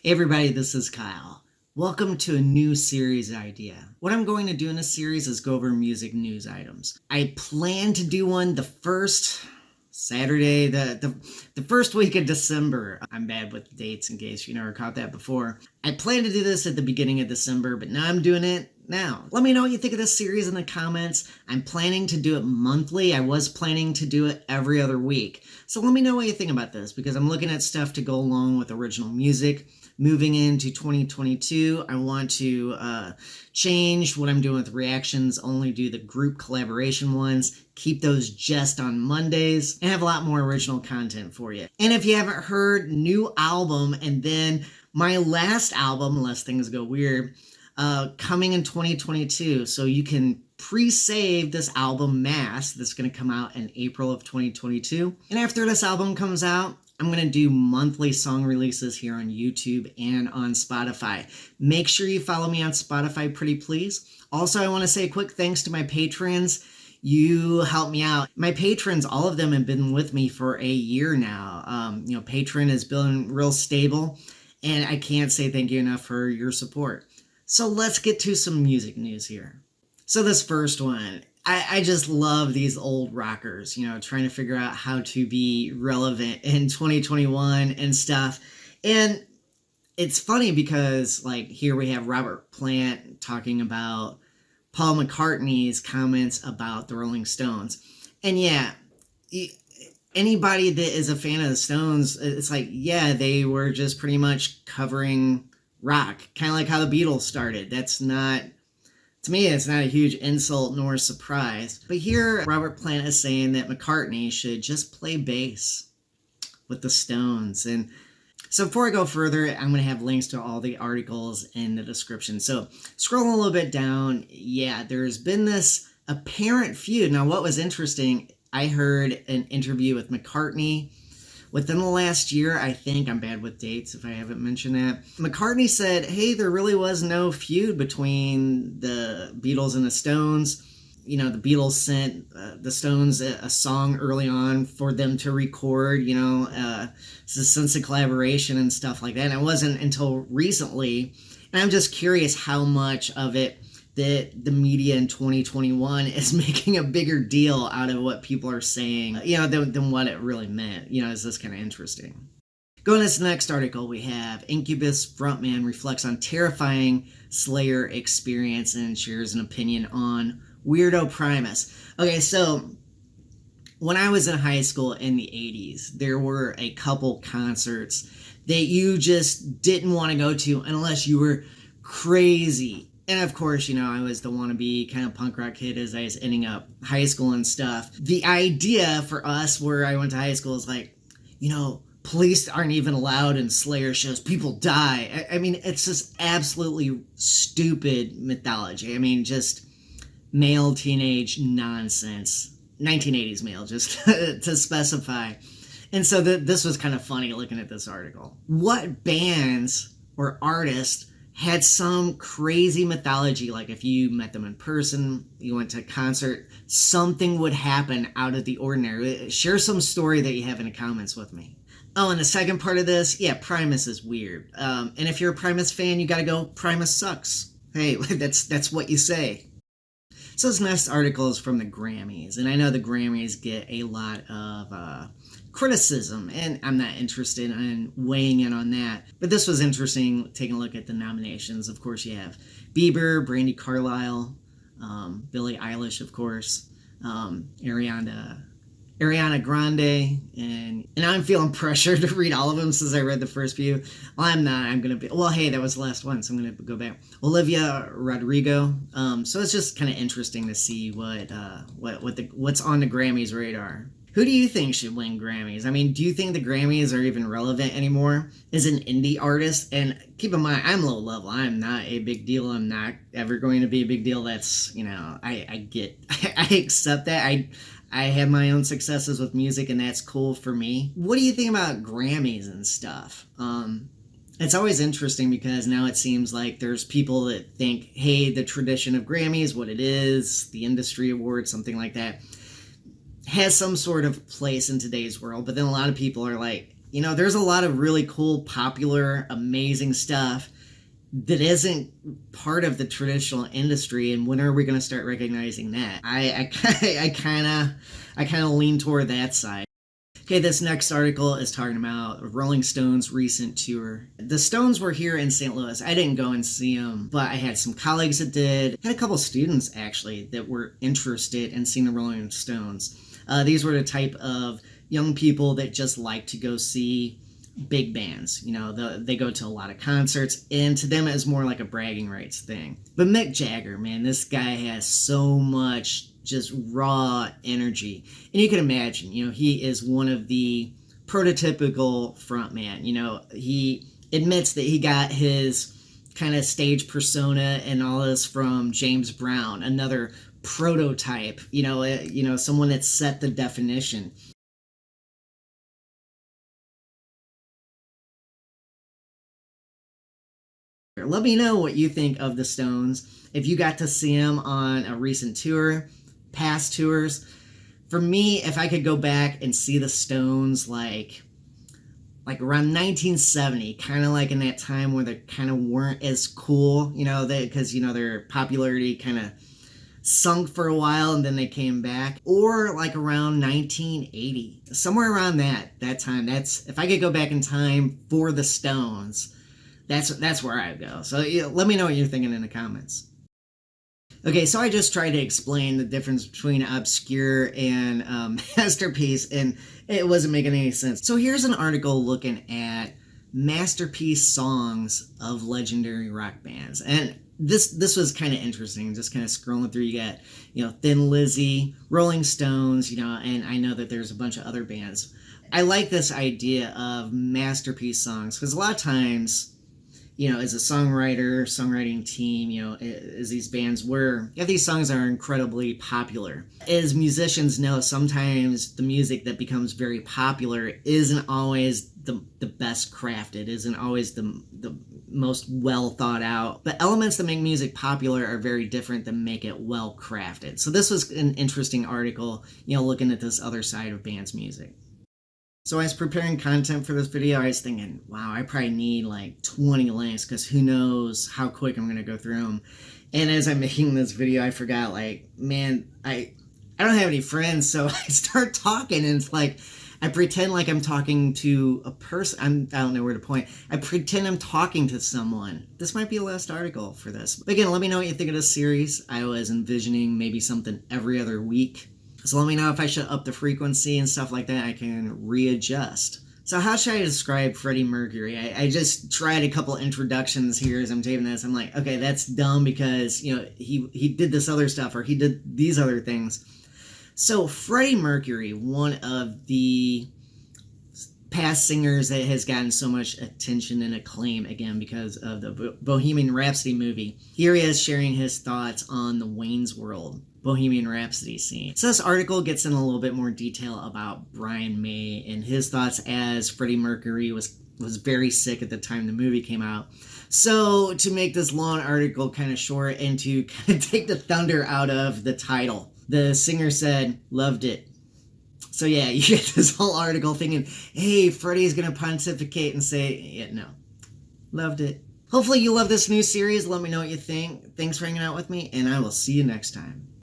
Hey everybody, this is Kyle. Welcome to a new series idea. What I'm going to do in this series is go over music news items. I plan to do one the first Saturday, the first week of December. I'm bad with dates in case you never caught that before. I planned to do this at the beginning of December, but now I'm doing it now. Let me know what you think of this series in the comments. I'm planning to do it monthly. I was planning to do it every other week. So let me know what you think about this, because I'm looking at stuff to go along with original music. Moving into 2022, I want to change what I'm doing with reactions, only do the group collaboration ones, keep those just on Mondays, and have a lot more original content for you. And if you haven't heard, new album, and then my last album, unless things go weird, coming in 2022. So you can pre-save this album, Mass, that's going to come out in April of 2022. And after this album comes out, I'm going to do monthly song releases here on YouTube and on Spotify. Make sure you follow me on Spotify, pretty please. Also, I want to say a quick thanks to my patrons. You help me out. My patrons, all of them have been with me for a year now. Patron has been real stable, and I can't say thank you enough for your support. So let's get to some music news here. So this first one, I just love these old rockers, trying to figure out how to be relevant in 2021 and stuff. And it's funny because, here we have Robert Plant talking about Paul McCartney's comments about the Rolling Stones. And yeah, anybody that is a fan of the Stones, it's they were just pretty much covering rock, kind of like how the Beatles started. That's not... To me, it's not a huge insult nor a surprise. But here, Robert Plant is saying that McCartney should just play bass with the Stones. And so before I go further, I'm going to have links to all the articles in the description. So scrolling a little bit down, there's been this apparent feud. Now, what was interesting, I heard an interview with McCartney within the last year. I think I'm bad with dates if I haven't mentioned that. McCartney said, hey, there really was no feud between the Beatles and the Stones. The Beatles sent the Stones a song early on for them to record, it's a sense of collaboration and stuff like that. And it wasn't until recently, and I'm just curious how much of it that the media in 2021 is making a bigger deal out of what people are saying, than what it really meant. It's just kind of interesting. Going to this next article, we have Incubus frontman reflects on terrifying Slayer experience and shares an opinion on Weirdo Primus. Okay, so when I was in high school in the 80s, there were a couple concerts that you just didn't want to go to unless you were crazy. And of course, I was the wannabe kind of punk rock kid as I was ending up high school and stuff. The idea for us where I went to high school is police aren't even allowed in Slayer shows. People die. I mean, it's just absolutely stupid mythology. I mean, just male teenage nonsense. 1980s male, just to specify. And so this was kind of funny looking at this article. What bands or artists had some crazy mythology, like if you met them in person, you went to a concert, something would happen out of the ordinary? Share some story that you have in the comments with me. Oh, and the second part of this, Primus is weird. And if you're a Primus fan, you gotta go, Primus sucks. Hey, that's what you say. So this next article is from the Grammys, and I know the Grammys get a lot of criticism, and I'm not interested in weighing in on that. But this was interesting, taking a look at the nominations. Of course, you have Bieber, Brandi Carlile, Billie Eilish, of course, Ariana Grande, and I'm feeling pressure to read all of them since I read the first few. Well, I'm not. I'm going to be... Well, hey, that was the last one, so I'm going to go back. Olivia Rodrigo. So it's just kind of interesting to see what's on the Grammys radar. Who do you think should win Grammys? I mean, do you think the Grammys are even relevant anymore as an indie artist? And keep in mind, I'm low level. I'm not a big deal. I'm not ever going to be a big deal. That's, I accept that. I have my own successes with music, and that's cool for me. What do you think about Grammys and stuff? It's always interesting because now it seems like there's people that think, hey, the tradition of Grammys, what it is, the industry award, something like that, has some sort of place in today's world. But then a lot of people are like, You know, there's a lot of really cool, popular, amazing stuff that isn't part of the traditional industry, and when are we going to start recognizing that? I kind of lean toward that side. Okay, this next article is talking about Rolling Stones' recent tour. The Stones were here in St. Louis. I didn't go and see them, but I had some colleagues that did. I had a couple students, actually, that were interested in seeing the Rolling Stones. These were the type of young people that just like to go see big bands. You know, they go to a lot of concerts, and to them it's more like a bragging rights thing. But Mick Jagger, man, this guy has so much just raw energy. And you can imagine, you know, he is one of the prototypical frontman. You know, he admits that he got his kind of stage persona and all this from James Brown, another prototype, you know, someone that set the definition. Let me know what you think of the Stones. If you got to see them on a recent tour, past tours. For me, if I could go back and see the Stones like around 1970, kind of like in that time where they kind of weren't as cool, you know, because, you know, their popularity kind of sunk for a while and then they came back, or like around 1980, somewhere around that time. That's, if I could go back in time for the Stones, that's where I'd go. So let me know what you're thinking in the comments. Okay, so I just tried to explain the difference between obscure and masterpiece, and it wasn't making any sense. So here's an article looking at masterpiece songs of legendary rock bands, and this was kind of interesting. Just kind of scrolling through, you got, you know, Thin Lizzy, Rolling Stones, you know, and I know that there's a bunch of other bands. I like this idea of masterpiece songs because a lot of times, you know, as a songwriting team, you know, as these bands were, yeah, these songs are incredibly popular. As musicians know, sometimes the music that becomes very popular isn't always the best crafted, isn't always the most well thought out. But elements that make music popular are very different than make it well crafted. So this was an interesting article, you know, looking at this other side of bands' music. So I was preparing content for this video, I was thinking, wow, I probably need like 20 links because who knows how quick I'm going to go through them. And as I'm making this video, I forgot, like, man, I don't have any friends, so I start talking and it's like, I pretend like I'm talking to a person. I don't know where to point. I pretend I'm talking to someone. This might be the last article for this. But again, let me know what you think of this series. I was envisioning maybe something every other week. So let me know if I should up the frequency and stuff like that. I can readjust. So how should I describe Freddie Mercury? I just tried a couple introductions here as I'm taping this. I'm like, okay, that's dumb because, you know, he did this other stuff or he did these other things. So Freddie Mercury, one of the past singers that has gotten so much attention and acclaim again because of the Bohemian Rhapsody movie. Here he is sharing his thoughts on the Wayne's World Bohemian Rhapsody scene. So this article gets in a little bit more detail about Brian May and his thoughts as Freddie Mercury was very sick at the time the movie came out. So to make this long article kind of short and to kind of take the thunder out of the title, the singer said, loved it. So yeah, you get this whole article thinking, hey, Freddie's gonna pontificate and say, yeah, no, loved it. Hopefully you love this new series. Let me know what you think. Thanks for hanging out with me, and I will see you next time.